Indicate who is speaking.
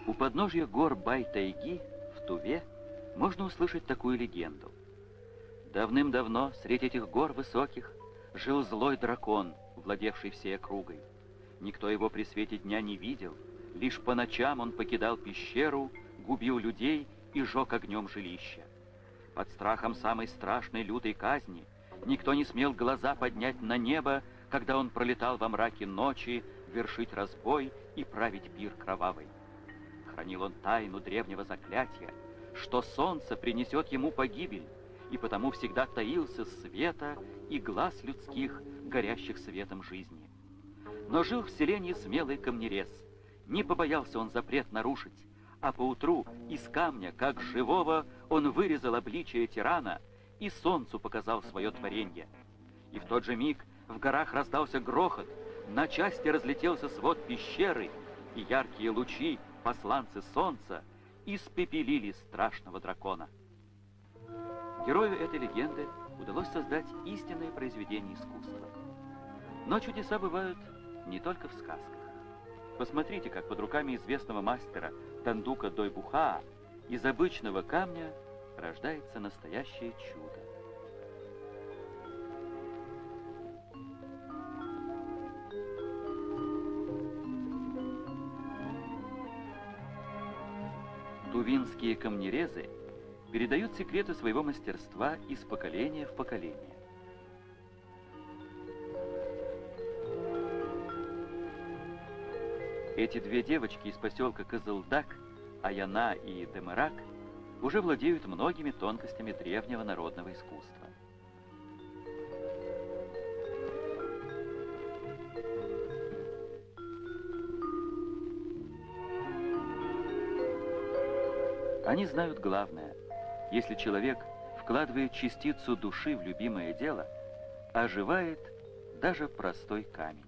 Speaker 1: У подножья гор Бай-Тайги в Туве можно услышать такую легенду. Давным-давно среди этих гор высоких жил злой дракон, владевший всей округой. Никто его при свете дня не видел, лишь по ночам он покидал пещеру, губил людей и жег огнем жилища. Под страхом самой страшной лютой казни никто не смел глаза поднять на небо, когда он пролетал во мраке ночи, вершить разбой и править пир кровавый. Хранил он тайну древнего заклятия, что солнце принесет ему погибель, и потому всегда таился света и глаз людских, горящих светом жизни. Но жил в селении смелый камнерез. Не побоялся он запрет нарушить, а поутру из камня, как живого, он вырезал обличие тирана и солнцу показал свое творенье. И в тот же миг в горах раздался грохот, на части разлетелся свод пещеры, и яркие лучи, посланцы солнца, испепелили страшного дракона. Герою этой легенды удалось создать истинное произведение искусства. Но чудеса бывают не только в сказках. Посмотрите, как под руками известного мастера Тандука Дойбухаа из обычного камня рождается настоящее чудо. Тувинские камнерезы передают секреты своего мастерства из поколения в поколение. Эти две девочки из поселка Кызылдак, Аяна и Демырак, уже владеют многими тонкостями древнего народного искусства. Они знают главное: если человек вкладывает частицу души в любимое дело, оживает даже простой камень.